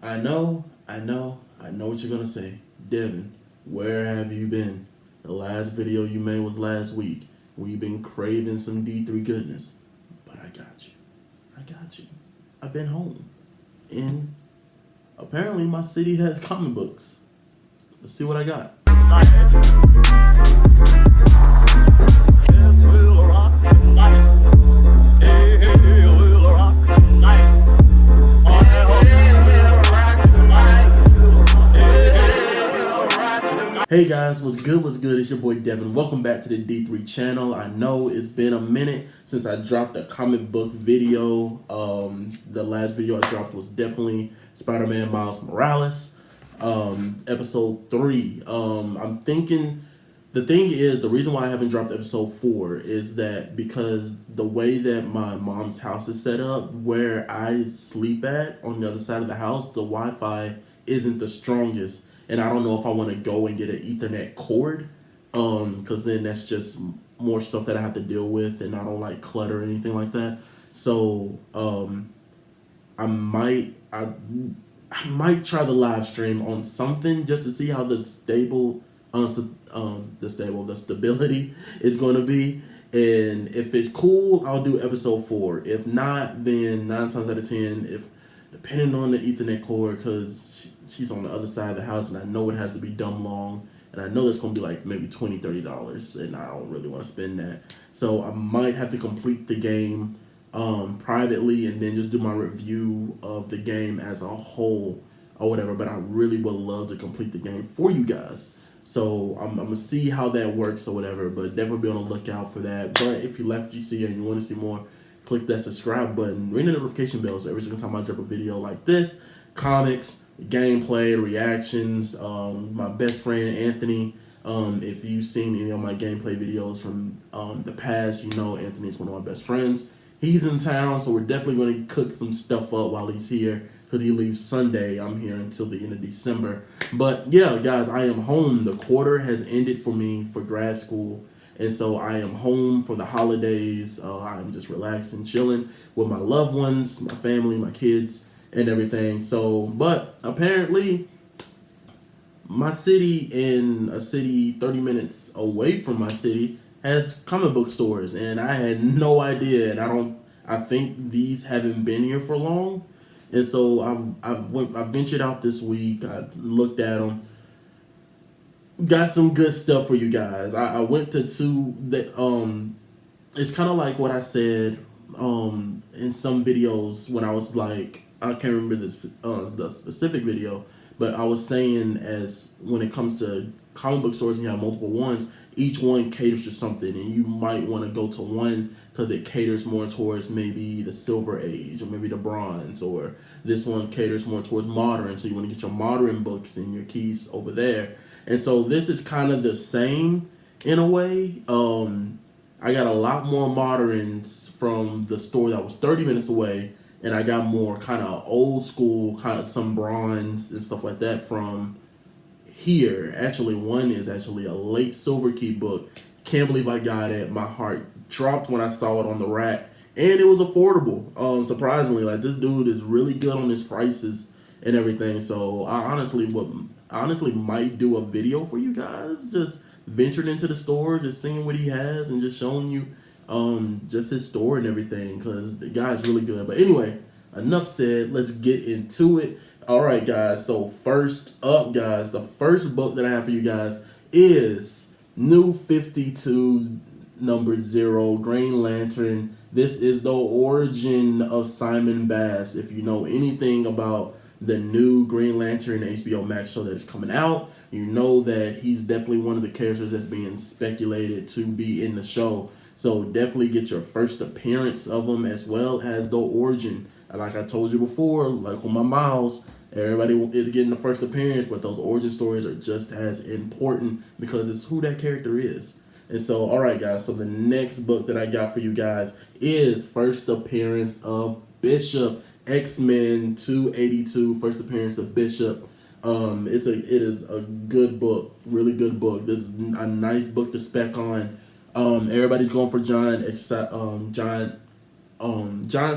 I know what you're gonna say. Devin, where have you been? The last video you made was last week. We've been craving some D3 goodness. But I got you. I got you. I've been home. And apparently my city has comic books. Let's see what I got. Hey guys, what's good? What's good? It's your boy Devin. Welcome back to the D3 channel. I know it's been a minute since I dropped a comic book video. The last video I dropped was definitely Spider-Man Miles Morales, episode 3. I'm thinking, the thing is, the reason why I haven't dropped episode 4 is that because the way that my mom's house is set up, where I sleep at on the other side of the house, the Wi-Fi isn't the strongest. And I don't know if I want to go and get an Ethernet cord, because then that's just more stuff that I have to deal with, and I don't like clutter or anything like that. So I might try the live stream on something just to see how the stability is going to be. And if it's cool, I'll do episode 4. If not, then 9 times out of 10, if depending on the Ethernet cord, because she's on the other side of the house, and I know it has to be dumb long, and I know it's going to be like maybe $20-$30, and I don't really want to spend that. So I might have to complete the game privately and then just do my review of the game as a whole or whatever, but I really would love to complete the game for you guys. So I'm going to see how that works or whatever, but definitely be on the lookout for that. But if you left GC and you want to see more, click that subscribe button, ring the notification bell so every single time I drop a video like this, comics, gameplay, reactions. My best friend Anthony, if you've seen any of my gameplay videos from the past, you know Anthony's one of my best friends. He's in town, so we're definitely going to cook some stuff up while he's here, because he leaves Sunday. I'm here until the end of December. But yeah, guys, I am home. The quarter has ended for me for grad school, and so I am home for the holidays. I'm just relaxing, chilling with my loved ones, my family, my kids, and everything. So, but apparently my city, in a city 30 minutes away from my city, has comic book stores, and I had no idea, and I think these haven't been here for long. And so I ventured out this week. I looked at them, got some good stuff for you guys. I went to two that it's kind of like what I said in some videos when I was like, I can't remember the specific video, but I was saying, as when it comes to comic book stores and you have multiple ones, each one caters to something, and you might want to go to one because it caters more towards maybe the Silver Age or maybe the Bronze, or this one caters more towards modern, so you want to get your modern books and your keys over there. And so this is kind of the same in a way. I got a lot more moderns from the store that was 30 minutes away, and I got more kind of old school, kind of some bronze and stuff like that from here. Actually, one is actually a late Silver Key book. Can't believe I got it. My heart dropped when I saw it on the rack, and it was affordable. Surprisingly, like, this dude is really good on his prices and everything. So I honestly might do a video for you guys, just ventured into the store, just seeing what he has and just showing you just his store and everything, because the guy's really good. But anyway, enough said, let's get into it. All right, guys, so first up, guys, the first book that I have for you guys is New 52 number 0, Green Lantern. This is the origin of Simon Bass. If you know anything about the new Green Lantern HBO Max show that is coming out, you know that he's definitely one of the characters that's being speculated to be in the show. So definitely get your first appearance of him, as well as the origin. And like I told you before, like with my Miles, everybody is getting the first appearance, but those origin stories are just as important because it's who that character is. And so, all right, guys, so the next book that I got for you guys is First Appearance of Bishop, X-Men 282, First Appearance of Bishop. It is a good book, really good book. This is a nice book to spec on. Everybody's going for giant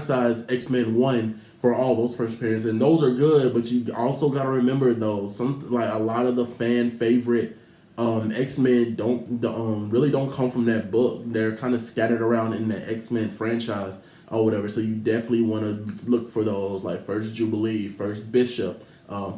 size X-Men 1, for all those first appearances, and those are good. But you also got to remember though, some like a lot of the fan favorite X-Men really don't come from that book. They're kind of scattered around in the X-Men franchise or whatever. So you definitely want to look for those, like first Jubilee, first Bishop,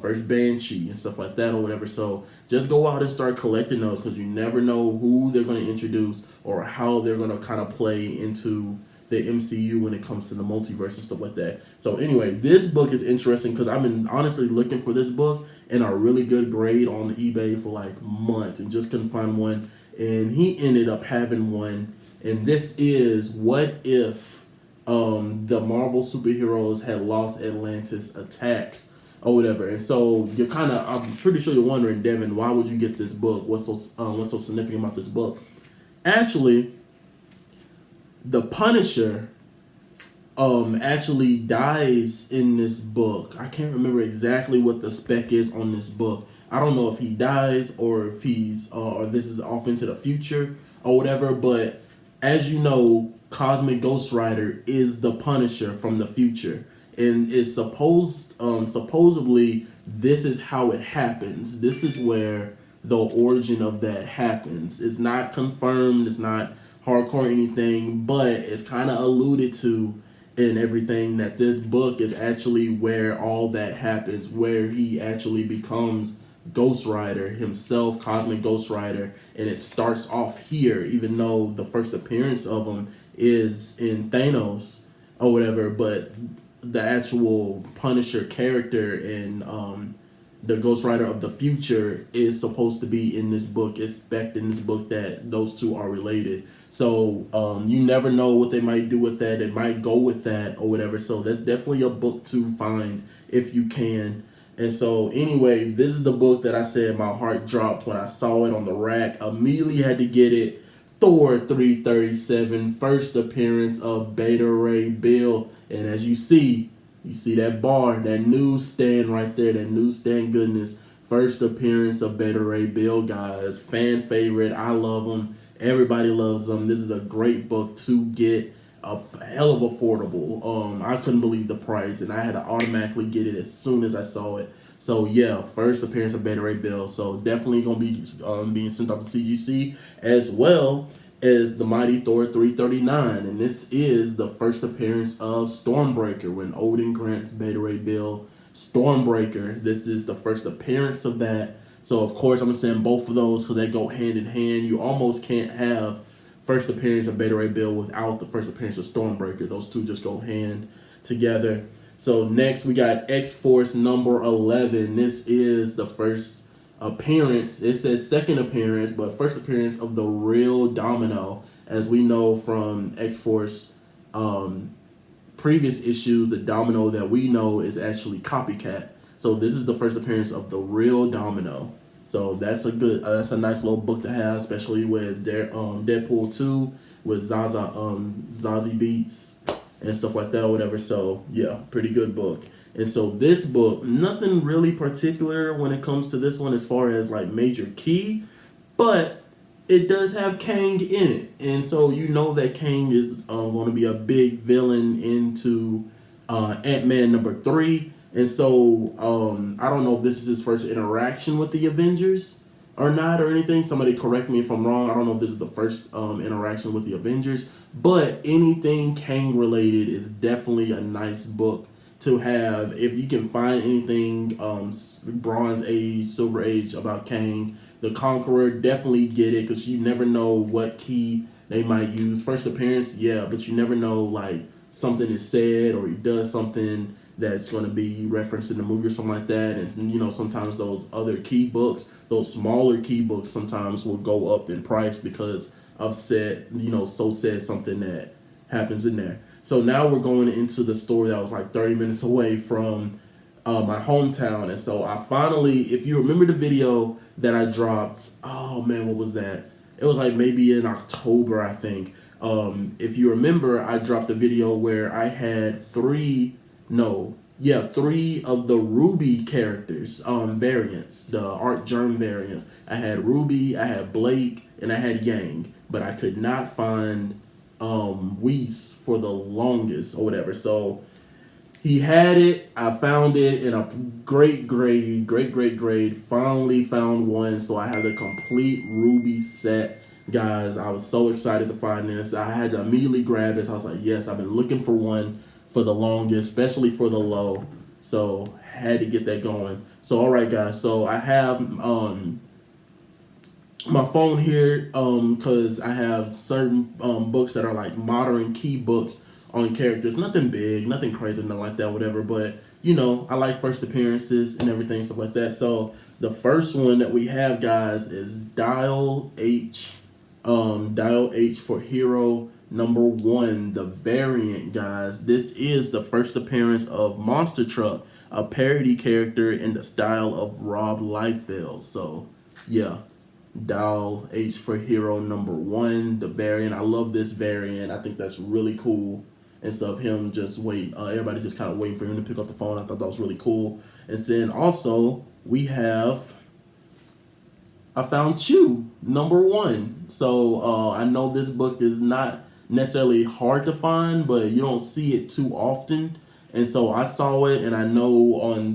first Banshee, and stuff like that or whatever. So just go out and start collecting those, because you never know who they're going to introduce or how they're going to kind of play into the MCU when it comes to the multiverse and stuff like that. So anyway, this book is interesting because I've been honestly looking for this book and a really good grade on eBay for like months and just couldn't find one. And he ended up having one. And this is What If the Marvel superheroes had lost Atlantis attacks or whatever. And so you're kind of, I'm pretty sure you're wondering, Devin, why would you get this book? What's so significant about this book? Actually, the Punisher actually dies in this book. I can't remember exactly what the spec is on this book. I don't know if he dies or if he's or this is off into the future or whatever. But as you know, Cosmic Ghost Rider is the Punisher from the future, and it's supposedly this is how it happens. This is where the origin of that happens. It's not confirmed. It's not hardcore or anything, but it's kind of alluded to in everything that this book is actually where all that happens, where he actually becomes Ghost Rider himself, Cosmic Ghost Rider, and it starts off here, even though the first appearance of him is in Thanos or whatever, but the actual Punisher character and the Ghost Rider of the future is supposed to be in this book. It's spec'd in this book that those two are related. So you never know what they might do with that. They might go with that or whatever. So that's definitely a book to find if you can. And so anyway, this is the book that I said my heart dropped when I saw it on the rack. Immediately had to get it. Thor 337, first appearance of Beta Ray Bill. And as you see that bar, that newsstand right there, that newsstand goodness. First appearance of Beta Ray Bill, guys. Fan favorite. I love him. Everybody loves him. This is a great book to get. A hell of affordable. I couldn't believe the price, and I had to automatically get it as soon as I saw it. So yeah, first appearance of Beta Ray Bill. So definitely gonna be being sent off to CGC, as well as the Mighty Thor 339, and this is the first appearance of Stormbreaker when Odin grants Beta Ray Bill Stormbreaker. This is the first appearance of that. So of course I'm gonna send both of those because they go hand in hand. You almost can't have first appearance of Beta Ray Bill without the first appearance of Stormbreaker. Those two just go hand together. So next we got X-Force number 11. This is the first appearance. It says second appearance, but first appearance of the real Domino. As we know from X-Force previous issues, the Domino that we know is actually Copycat. So this is the first appearance of the real Domino. So that's a nice little book to have, especially with Deadpool 2 with Zazie Beats and stuff like that or whatever. So yeah, pretty good book. And so this book, nothing really particular when it comes to this one as far as like major key, but it does have Kang in it. And so you know that Kang is going to be a big villain into Ant-Man number 3. And so I don't know if this is his first interaction with the Avengers or not or anything. Somebody correct me if I'm wrong. I don't know if this is the first interaction with the Avengers, but anything Kang related is definitely a nice book to have. If you can find anything Bronze Age, Silver Age about Kang the Conqueror, definitely get it, because you never know what key they might use. First appearance, yeah, but you never know, like something is said or he does something that's going to be referenced in the movie or something like that. And you know, sometimes those other key books, those smaller key books, sometimes will go up in price because of said something that happens in there. So now we're going into the store that was like 30 minutes away from my hometown. And so I finally, if you remember the video that I dropped, oh man, what was that? It was like maybe in October, I think. If you remember, I dropped a video where I had three of the Ruby characters variants, the Art Germ variants. I had Ruby, I had Blake, and I had Yang, but I could not find Whis for the longest or whatever. So He had it. I found it in a great grade, great grade. Finally found one, so I had a complete Ruby set, guys. I was so excited to find this. I had to immediately grab it. So I was like, yes, I've been looking for one for the longest, especially for the low. So had to get that going. So all right, guys. So I have my phone here because I have certain books that are like modern key books on characters. Nothing big, nothing crazy, nothing like that, whatever. But you know, I like first appearances and everything, stuff like that. So the first one that we have, guys, is Dial H. Dial H for Hero #1, the variant, guys. This is the first appearance of Monster Truck, a parody character in the style of Rob Liefeld. So yeah, Dial H for Hero #1, the variant. I love this variant. I think that's really cool and stuff. Him just everybody just kind of waiting for him to pick up the phone. I thought that was really cool. And then also we have, I found Chew #1. So I know this book is not necessarily hard to find, but you don't see it too often. And so I saw it, and I know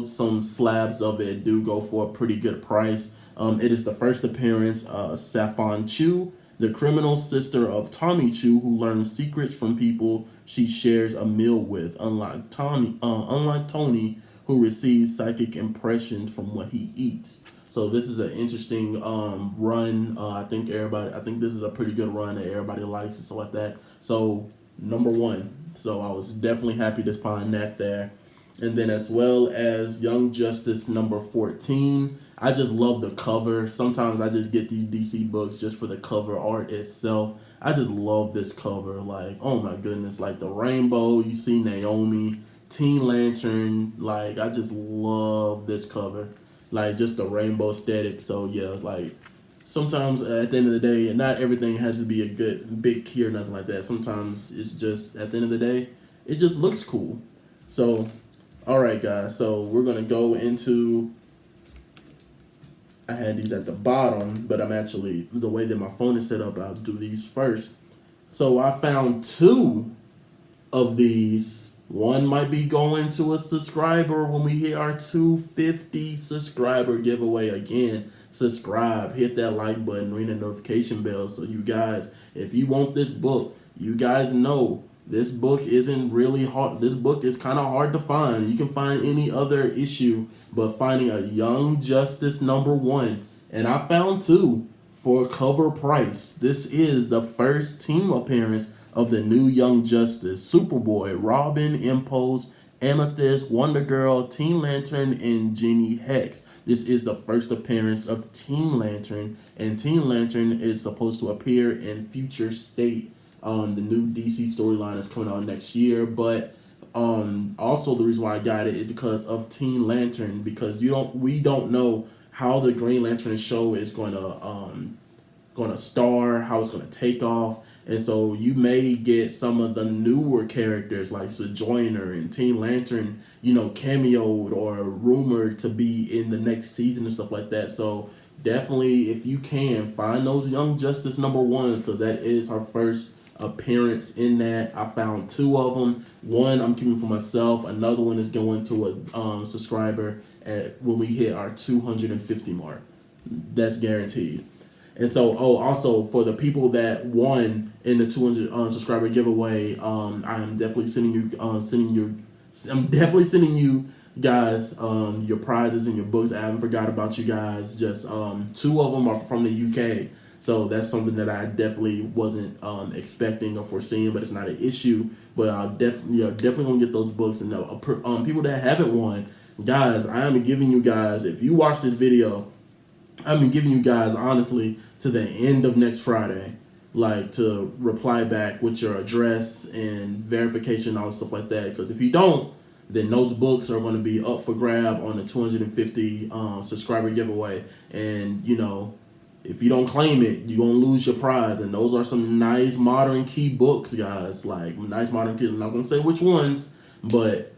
some slabs of it do go for a pretty good price. It is the first appearance of Saffron Chew, the criminal sister of Tommy Chew, who learns secrets from people she shares a meal with. Unlike Tony, who receives psychic impressions from what he eats. So this is an interesting run. I think this is a pretty good run that everybody likes and stuff like that. So #1. So I was definitely happy to find that there. And then as well as Young Justice #14. I just love the cover. Sometimes I just get these DC books just for the cover art itself. I just love this cover. Like, oh my goodness, like the rainbow, you see Naomi, Teen Lantern, like I just love this cover. Like just the rainbow aesthetic. So yeah, like sometimes at the end of the day, not everything has to be a good big key or nothing like that. Sometimes it's just at the end of the day, it just looks cool. So all right, guys. So we're gonna go into. I had these at the bottom, but I'm actually, the way that my phone is set up, I'll do these first. So I found 2 of these. One might be going to a subscriber when we hit our 250 subscriber giveaway. Again, subscribe, hit that like button, ring the notification bell. So you guys, if you want this book, you guys know this book isn't really hard. This book is kind of hard to find. You can find any other issue, but finding a Young Justice #1, and I found 2 for cover price. This is the first team appearance of the new Young Justice: Superboy, Robin, Impulse, Amethyst, Wonder Girl, Teen Lantern, and Jenny Hex. This is the first appearance of Teen Lantern, and Teen Lantern is supposed to appear in Future State. The new DC storyline is coming out next year, but also the reason why I got it is because of Teen Lantern, because we don't know how the Green Lantern show is going to star, how it's going to take off. And so you may get some of the newer characters like Sojourner and Teen Lantern, cameoed or rumored to be in the next season and stuff like that. So definitely, if you can, find those Young Justice #1s, because that is her first appearance in that. I found 2 of them. One I'm keeping for myself. Another one is going to a subscriber when we hit our 250 mark. That's guaranteed. And so, also for the people that won in the 200 subscriber giveaway, I am definitely sending you guys your prizes and your books. I haven't forgot about you guys. Just 2 of them are from the UK. So that's something that I definitely wasn't expecting or foreseeing, but it's not an issue. But I'll definitely gonna get those books. And people that haven't won, guys, I am giving you guys, if you watch this video, I'm giving you guys honestly to the end of next Friday, like to reply back with your address and verification, all stuff like that. Because if you don't, then those books are going to be up for grab on the 250 subscriber giveaway, and if you don't claim it, you're going to lose your prize. And those are some nice modern key books, guys. Like, nice modern key. I'm not going to say which ones, but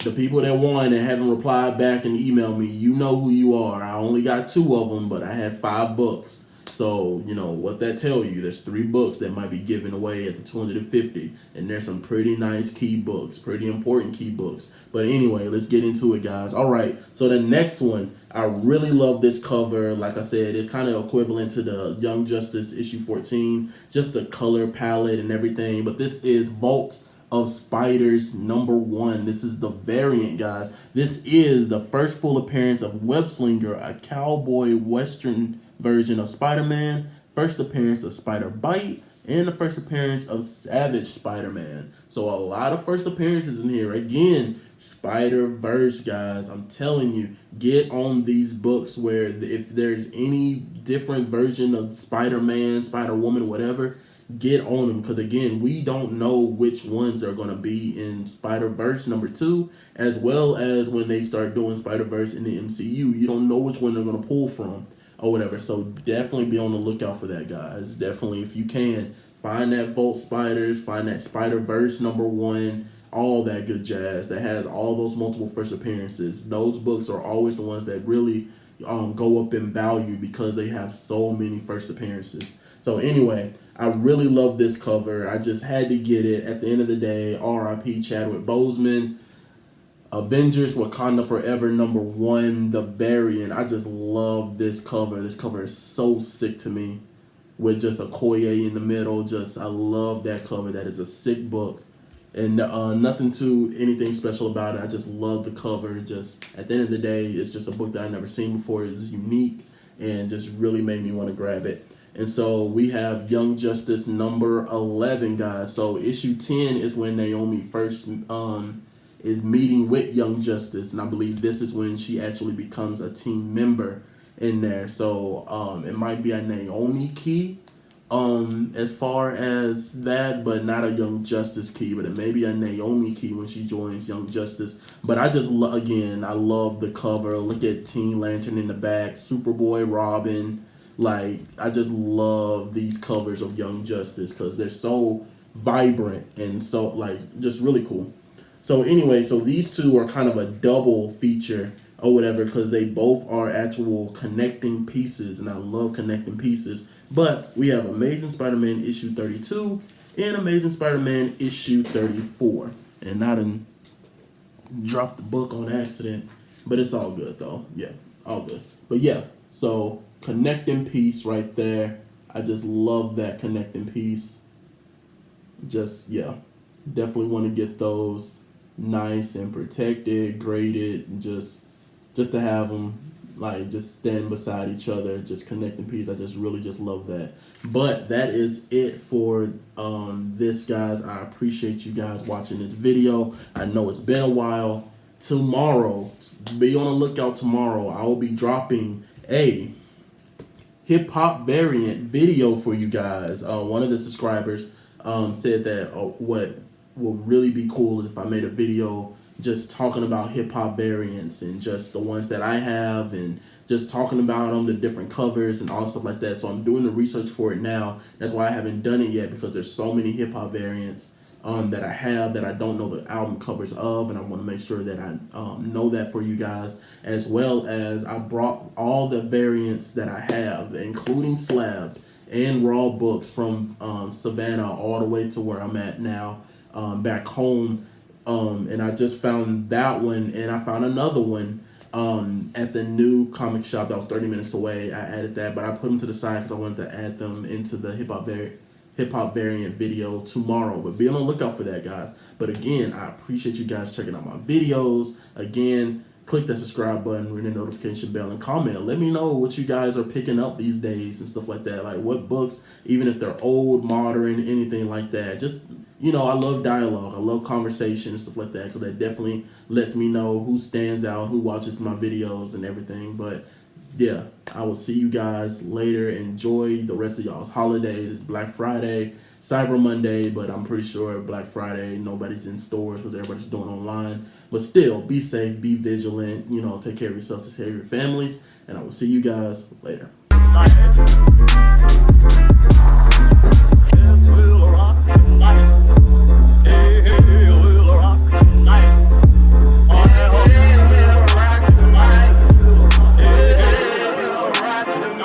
the people that won and haven't replied back and emailed me, you know who you are. I only got 2 of them, but I had 5 books. So, you know, what that tell you, there's 3 books that might be given away at the 250, and there's some pretty nice key books, pretty important key books. But anyway, let's get into it, guys. All right, so the next one, I really love this cover. Like I said, it's kind of equivalent to the Young Justice issue 14, just the color palette and everything. But this is Vault of Spiders #1. This is the variant, guys. This is the first full appearance of Webslinger, a cowboy western version of Spider-Man, first appearance of Spider-Bite, and the first appearance of Savage Spider-Man. So a lot of first appearances in here. Again, Spider-Verse, guys. I'm telling you, get on these books where if there's any different version of Spider-Man, Spider-Woman, whatever, get on them, because again, we don't know which ones are going to be in Spider-Verse #2, as well as when they start doing Spider-Verse in the MCU. You don't know which one they're going to pull from or whatever. So definitely be on the lookout for that, guys. Definitely, if you can, find that Vault Spiders, find that Spider-Verse #1, all that good jazz that has all those multiple first appearances. Those books are always the ones that really go up in value because they have so many first appearances. So anyway, I really love this cover. I just had to get it. At the end of the day, R.I.P. Chadwick Boseman. Avengers Wakanda Forever #1, the variant. I just love this cover. This cover is so sick to me, with just a Okoye in the middle. I love that cover. That is a sick book. And nothing too anything special about it. I just love the cover. Just at the end of the day, it's just a book that I've never seen before. It's unique and just really made me want to grab it. And so we have Young Justice #11, guys. So issue 10 is when Naomi first is meeting with Young Justice, and I believe this is when she actually becomes a team member in there. So it might be a Naomi key as far as that, but not a Young Justice key, but it may be a Naomi key when she joins Young Justice. But I just again, I love the cover. Look at Teen Lantern in the back, Superboy, Robin. Like, I just love these covers of Young Justice because they're so vibrant and so, like, just really cool. So anyway, so these two are kind of a double feature or whatever because they both are actual connecting pieces, and I love connecting pieces. But we have Amazing Spider-Man issue 32 and Amazing Spider-Man issue 34. And I done dropped the book on accident, but it's all good though. Yeah, all good. But yeah, so connecting piece right there. I just love that connecting piece. Just, yeah, definitely want to get those nice and protected, graded, and just to have them like just stand beside each other, just connecting piece. I just really just love that. But that is it for this, guys. I appreciate you guys watching this video. I know it's been a while. Tomorrow, be on the lookout tomorrow. I will be dropping a hip-hop variant video for you guys. One of the subscribers said that what will really be cool is if I made a video just talking about hip-hop variants and just the ones that I have and just talking about them, the different covers and all stuff like that. So I'm doing the research for it now. That's why I haven't done it yet, because there's so many hip-hop variants that I have that I don't know the album covers of, and I want to make sure that I know that for you guys, as well as I brought all the variants that I have, including Slab and Raw books from Savannah all the way to where I'm at now, back home, and I just found that one, and I found another one at the new comic shop that was 30 minutes away. I added that, but I put them to the side because I wanted to add them into the hip-hop variant video tomorrow. But be on the lookout for that, guys. But again, I appreciate you guys checking out my videos. Again, click that subscribe button, ring the notification bell, and comment. Let me know what you guys are picking up these days and stuff like that. Like what books, even if they're old, modern, anything like that. Just, you know, I love dialogue. I love conversation and stuff like that, because that definitely lets me know who stands out, who watches my videos and everything. But yeah, I will see you guys later. Enjoy the rest of y'all's holidays. It's Black Friday, Cyber Monday, but I'm pretty sure Black Friday, nobody's in stores because everybody's doing online. But still, be safe, be vigilant, you know, take care of yourself, take care of your families, and I will see you guys later.